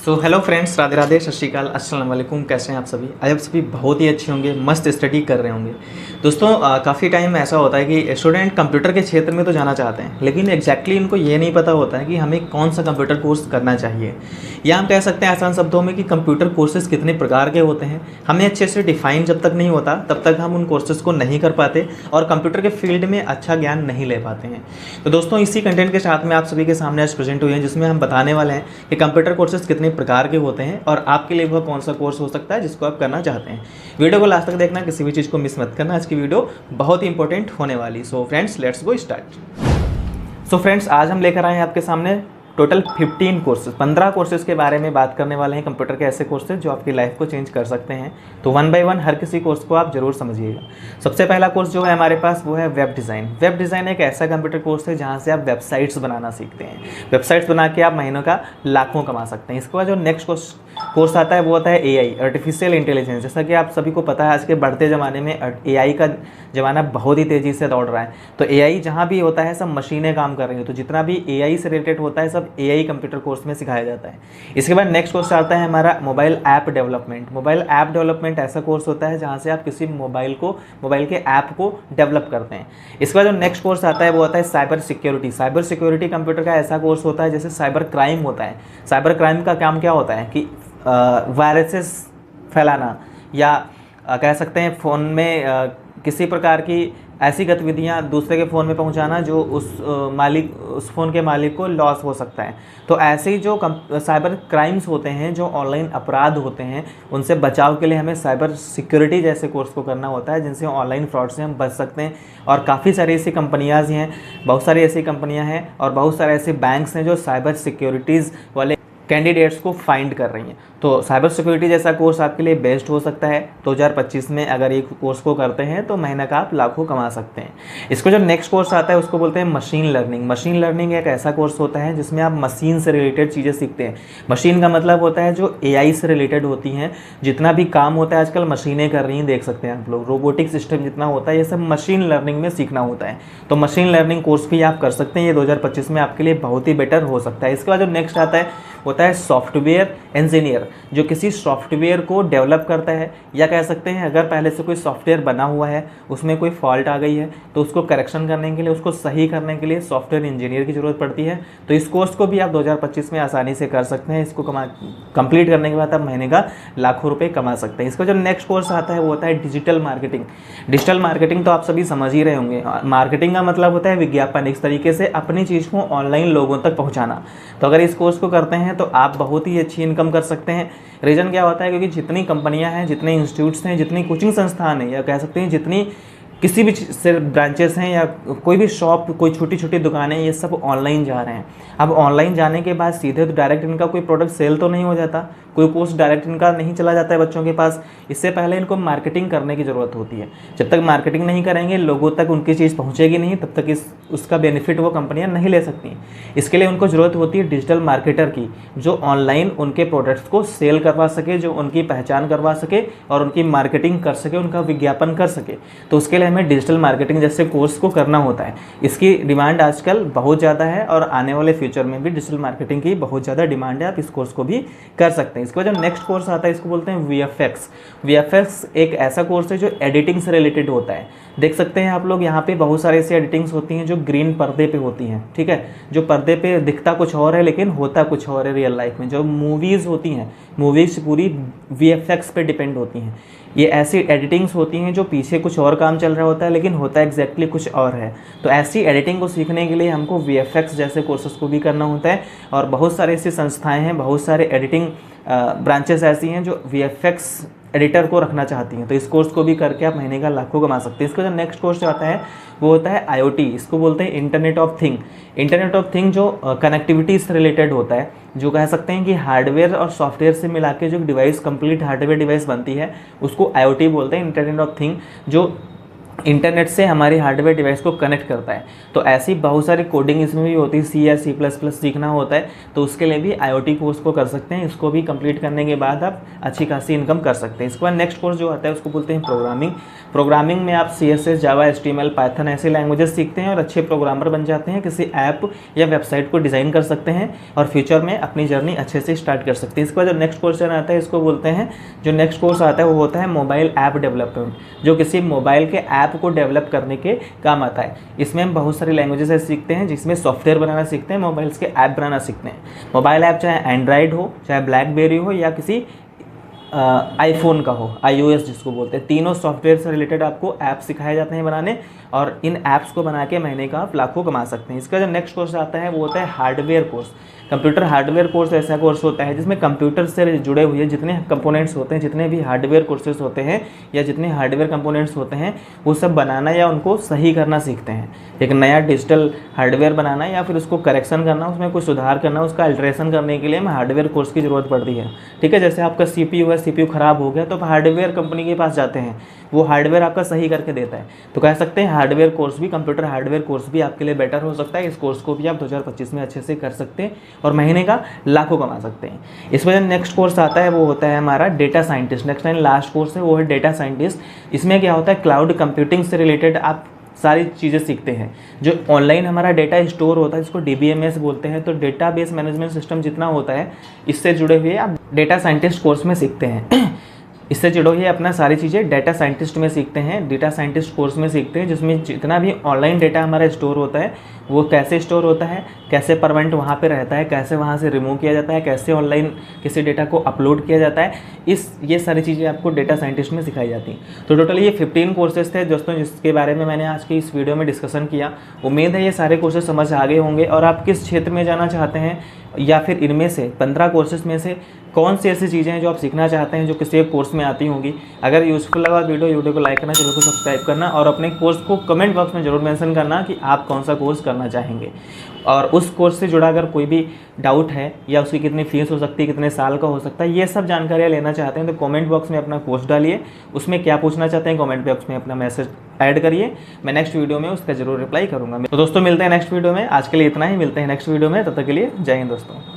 So hello friends, Radhe Radhe, सत श्री अकाल, अस्सलाम वालेकुम। कैसे हैं आप सभी? आज आप सभी बहुत ही अच्छे होंगे, मस्त स्टडी कर रहे होंगे। दोस्तों काफ़ी टाइम ऐसा होता है कि स्टूडेंट कंप्यूटर के क्षेत्र में तो जाना चाहते हैं, लेकिन एग्जैक्टली इनको ये नहीं पता होता है कि हमें कौन सा कंप्यूटर कोर्स करना चाहिए। या हम कह सकते हैं आसान शब्दों में कि कंप्यूटर कोर्सेज़ कितने प्रकार के होते हैं, हमें अच्छे से डिफाइन जब तक नहीं होता तब तक हम उन कोर्सेज़ को नहीं कर पाते और कंप्यूटर के फील्ड में अच्छा ज्ञान नहीं ले पाते हैं। तो दोस्तों इसी कंटेंट के साथ में आप सभी के सामने आज प्रेजेंट हुए हैं, जिसमें हम बताने वाले हैं कि कंप्यूटर कोर्सेज़ कितने प्रकार के होते हैं और आपके लिए वह कौन सा कोर्स हो सकता है जिसको आप करना चाहते हैं। वीडियो को लास्ट तक देखना, किसी भी चीज़ को मिस मत करना। आज की वीडियो बहुत ही इंपॉर्टेंट होने वाली। So friends, let's go start. So friends, आज हम लेकर आए हैं आपके सामने टोटल 15 कोर्सेज, 15 कोर्सेज के बारे में बात करने वाले हैं। कंप्यूटर के ऐसे कोर्सेज जो आपकी लाइफ को चेंज कर सकते हैं। तो वन बाय वन हर किसी कोर्स को आप जरूर समझिएगा। सबसे पहला कोर्स जो है हमारे पास वो है वेब डिज़ाइन। वेब डिज़ाइन एक ऐसा कंप्यूटर कोर्स है जहाँ से आप वेबसाइट्स बनाना सीखते हैं। वेबसाइट्स बना के आप महीनों का लाखों कमा सकते हैं। इसके बाद जो नेक्स्ट कोर्स आता है वो आता है AI, आर्टिफिशियल इंटेलिजेंस। जैसा कि आप सभी को पता है, आज के बढ़ते ज़माने में AI का ज़माना बहुत ही तेज़ी से दौड़ रहा है। तो AI जहाँ भी होता है सब मशीनें काम कर रही हैं। तो जितना भी AI से रिलेटेड होता है सब AI कंप्यूटर कोर्स में सिखाया जाता है। इसके बाद नेक्स्ट कोर्स आता है हमारा mobile app development. Mobile app development ऐसा कोर्स होता है जहाँ से आप किसी मोबाइल के ऐप को डेवलप करते हैं। इसके बाद जो नेक्स्ट कोर्स आता है वो आता है cyber security. Cyber security computer का ऐसा कोर्स होता है जैसे साइबर क्राइम होता है। साइबर क्राइम का काम क्या होता है कि वायरसेस फैलाना या कह सकते हैं फ़ोन में किसी प्रकार की ऐसी गतिविधियां दूसरे के फ़ोन में पहुंचाना जो उस फ़ोन के मालिक को लॉस हो सकता है। तो ऐसे ही जो साइबर क्राइम्स होते हैं, जो ऑनलाइन अपराध होते हैं, उनसे बचाव के लिए हमें साइबर सिक्योरिटी जैसे कोर्स को करना होता है, जिनसे ऑनलाइन फ्रॉड से हम बच सकते हैं। और काफ़ी सारी ऐसी कंपनियाँ हैं, बहुत सारी ऐसी कंपनियाँ हैं और बहुत सारे ऐसे बैंक्स हैं जो साइबर सिक्योरिटीज़ वाले कैंडिडेट्स को फाइंड कर रही हैं। तो साइबर सिक्योरिटी जैसा कोर्स आपके लिए बेस्ट हो सकता है। 2025 में अगर ये कोर्स को करते हैं तो महीने का आप लाखों कमा सकते हैं। इसको जो नेक्स्ट कोर्स आता है उसको बोलते हैं मशीन लर्निंग। मशीन लर्निंग एक ऐसा कोर्स होता है जिसमें आप मशीन से रिलेटेड चीज़ें सीखते हैं। मशीन का मतलब होता है जो AI से रिलेटेड होती हैं। जितना भी काम होता है आजकल मशीनें कर रही हैं, देख सकते हैं आप लोग। रोबोटिक सिस्टम जितना होता है ये सब मशीन लर्निंग में सीखना होता है। तो मशीन लर्निंग कोर्स भी आप कर सकते हैं। ये 2025 में आपके लिए बहुत ही बेटर हो सकता है। इसके बाद जो नेक्स्ट आता है होता है सॉफ्टवेयर इंजीनियर, जो किसी सॉफ्टवेयर को डेवलप करता है, या कह सकते हैं अगर पहले से कोई सॉफ्टवेयर बना हुआ है, उसमें कोई फॉल्ट आ गई है तो उसको करेक्शन करने के लिए, उसको सही करने के लिए सॉफ्टवेयर इंजीनियर की ज़रूरत पड़ती है। तो इस कोर्स को भी आप 2025 में आसानी से कर सकते हैं। इसको कंप्लीट करने के बाद आप महीने का लाखों रुपये कमा सकते हैं। इसका जो नेक्स्ट कोर्स आता है वो होता है डिजिटल मार्केटिंग। डिजिटल मार्केटिंग तो आप सभी समझ ही रहे होंगे। मार्केटिंग का मतलब होता है विज्ञापन, इस तरीके से अपनी चीज़ को ऑनलाइन लोगों तक पहुँचाना। तो अगर इस कोर्स को करते हैं तो आप बहुत ही अच्छी इनकम कर सकते हैं। रीज़न क्या होता है, क्योंकि जितनी कंपनियां हैं, जितने इंस्टीट्यूट्स हैं, जितनी कोचिंग संस्थान हैं, या कह सकते हैं जितनी किसी भी से ब्रांचेस हैं या कोई भी शॉप, कोई छोटी छोटी दुकानें, ये सब ऑनलाइन जा रहे हैं। अब ऑनलाइन जाने के बाद सीधे तो डायरेक्ट इनका कोई प्रोडक्ट सेल तो नहीं हो जाता, कोई कोर्स डायरेक्ट इनका नहीं चला जाता है बच्चों के पास। इससे पहले इनको मार्केटिंग करने की ज़रूरत होती है। जब तक मार्केटिंग नहीं करेंगे, लोगों तक उनकी चीज़ पहुँचेगी नहीं, तब तक उसका बेनिफिट वो कंपनियाँ नहीं ले सकती। इसके लिए उनको ज़रूरत होती है डिजिटल मार्केटर की, जो ऑनलाइन उनके प्रोडक्ट्स को सेल करवा सके, जो उनकी पहचान करवा सके और उनकी मार्केटिंग कर सके, उनका विज्ञापन कर सके। तो उसके लिए हमें डिजिटल मार्केटिंग जैसे कोर्स को करना होता है। इसकी डिमांड आजकल बहुत ज़्यादा है और आने वाले फ्यूचर में भी डिजिटल मार्केटिंग की बहुत ज़्यादा डिमांड है। आप इस कोर्स को भी कर सकते हैं। इसके बाद जो नेक्स्ट कोर्स आता है इसको बोलते हैं VFX। VFX एक ऐसा कोर्स है जो एडिटिंग से रिलेटेड होता है। देख सकते हैं आप लोग, यहाँ पे बहुत सारे ऐसी एडिटिंग्स होती हैं जो ग्रीन पर्दे पे होती हैं, ठीक है। जो पर्दे पे दिखता कुछ और है लेकिन होता कुछ और है रियल लाइफ में। जो मूवीज़ होती हैं, मूवीज़ पूरी VFX पे डिपेंड होती हैं। ये ऐसी एडिटिंग्स होती हैं जो पीछे कुछ और काम चल रहा होता है लेकिन होता एग्जैक्टली कुछ और है। तो ऐसी एडिटिंग को सीखने के लिए हमको VFX जैसे कोर्सेज को भी करना होता है। और बहुत सारे ऐसी संस्थाएं हैं, बहुत सारे एडिटिंग ब्रांचेस ऐसी हैं जो VFX एडिटर को रखना चाहती हैं। तो इस कोर्स को भी करके आप महीने का लाखों कमा सकते हैं। इसका जो नेक्स्ट कोर्स जो आता है वो होता है IoT। इसको बोलते हैं internet of thing. Internet of thing जो कनेक्टिविटी से रिलेटेड होता है, जो कह सकते हैं कि हार्डवेयर और सॉफ्टवेयर से मिला के जो डिवाइस, कंप्लीट हार्डवेयर डिवाइस बनती है, उसको IoT बोलते हैं, इंटरनेट ऑफ थिंग। जो इंटरनेट से हमारी हार्डवेयर डिवाइस को कनेक्ट करता है। तो ऐसी बहुत सारी कोडिंग इसमें भी होती है, सी या C++ सीखना होता है, तो उसके लिए भी IoT कोर्स को कर सकते हैं। इसको भी कंप्लीट करने के बाद आप अच्छी खासी इनकम कर सकते हैं। इसके बाद नेक्स्ट कोर्स जो आता है उसको बोलते हैं प्रोग्रामिंग। प्रोग्रामिंग में आप CSS, जावा, HTML, पाइथन ऐसे लैंग्वेजेस सीखते हैं और अच्छे प्रोग्रामर बन जाते हैं, किसी ऐप या वेबसाइट को डिज़ाइन कर सकते हैं और फ्यूचर में अपनी जर्नी अच्छे से स्टार्ट कर सकते हैं। इसके बाद जो नेक्स्ट कोर्स आता है इसको बोलते हैं, जो नेक्स्ट कोर्स आता है वो होता है मोबाइल ऐप डेवलपमेंट, जो किसी मोबाइल के ऐप को डेवलप करने के काम आता है। इसमें हम बहुत सारी लैंग्वेजेस सीखते हैं, जिसमें सॉफ्टवेयर बनाना सीखते हैं, मोबाइल्स के ऐप बनाना सीखते हैं। मोबाइल ऐप चाहे एंड्रॉयड हो, चाहे ब्लैकबेरी हो या किसी आईफोन का हो, iOS जिसको बोलते हैं, तीनों सॉफ्टवेयर से रिलेटेड आपको ऐप सिखाए जाते हैं बनाने, और इन ऐप्स को बना के महीने का आप लाखों कमा सकते हैं। इसका जो नेक्स्ट कोर्स आता है वो होता है hardware course. Computer hardware course ऐसा कोर्स होता है जिसमें कंप्यूटर से जुड़े हुए जितने कंपोनेंट्स होते हैं, जितने भी हार्डवेयर कोर्सेज होते हैं या जितने हार्डवेयर कंपोनेंट्स होते हैं, वो सब बनाना या उनको सही करना सीखते हैं। एक नया डिजिटल हार्डवेयर बनाना या फिर उसको करेक्शन करना, उसमें कुछ सुधार करना, उसका अल्ट्रेशन करने के लिए हमें हार्डवेयर कोर्स की ज़रूरत पड़ती है। ठीक है, जैसे आपका CPU है, CPU ख़राब हो गया तो आप हार्डवेयर कंपनी के पास जाते हैं, वो हार्डवेयर आपका सही करके देता है। तो कह सकते हैं हार्डवेयर कोर्स भी, कंप्यूटर हार्डवेयर कोर्स भी आपके लिए बेटर हो सकता है। इस कोर्स को भी आप 2025 में अच्छे से कर सकते हैं और महीने का लाखों कमा सकते हैं। इस वजह नेक्स्ट कोर्स आता है वो होता है हमारा data scientist. Next and last course है वो है डेटा साइंटिस्ट। इसमें क्या होता है, क्लाउड कंप्यूटिंग से रिलेटेड आप सारी चीज़ें सीखते हैं। जो ऑनलाइन हमारा डेटा स्टोर होता है जिसको DBMS बोलते हैं, तो डेटाबेस मैनेजमेंट सिस्टम जितना होता है इससे जुड़े हुए आप डेटा साइंटिस्ट कोर्स में सीखते हैं। इससे जुड़ो ये अपना सारी चीज़ें डेटा साइंटिस्ट में सीखते हैं, डेटा साइंटिस्ट कोर्स में सीखते हैं, जिसमें जितना भी ऑनलाइन डेटा हमारा स्टोर होता है वो कैसे स्टोर होता है, कैसे परमानेंट वहाँ पे रहता है, कैसे वहाँ से रिमूव किया जाता है, कैसे ऑनलाइन किसी डेटा को अपलोड किया जाता है, ये सारी चीज़ें आपको डेटा साइंटिस्ट में सिखाई जाती हैं। तो टोटल ये 15 कोर्सेज थे दोस्तों, जिसके बारे में मैंने आज की इस वीडियो में डिस्कशन किया। उम्मीद है ये सारे कोर्सेज समझ आ गए होंगे और आप किस क्षेत्र में जाना चाहते हैं या फिर इनमें से 15 कोर्सेज में से कौन सी ऐसी चीज़ें हैं जो आप सीखना चाहते हैं जो किसी एक कोर्स में आती होंगी। अगर यूज़फुल लगा वीडियो को लाइक करना, चैनल को सब्सक्राइब करना और अपने कोर्स को कमेंट बॉक्स में जरूर मेंशन करना कि आप कौन सा कोर्स करना चाहेंगे। और उस कोर्स से जुड़ा अगर कोई भी डाउट है या उसकी कितनी फीस हो सकती है, कितने साल का हो सकता है, ये सब जानकारियाँ लेना चाहते हैं तो कमेंट बॉक्स में अपना कोर्स डालिए। उसमें क्या पूछना चाहते हैं कमेंट बॉक्स में अपना मैसेज ऐड करिए, मैं नेक्स्ट वीडियो में उसका जरूर रिप्लाई करूँगा। तो दोस्तों मिलते हैं नेक्स्ट वीडियो में, आज के लिए इतना ही, मिलते हैं नेक्स्ट वीडियो में, तब तक के लिए जय हिंद दोस्तों।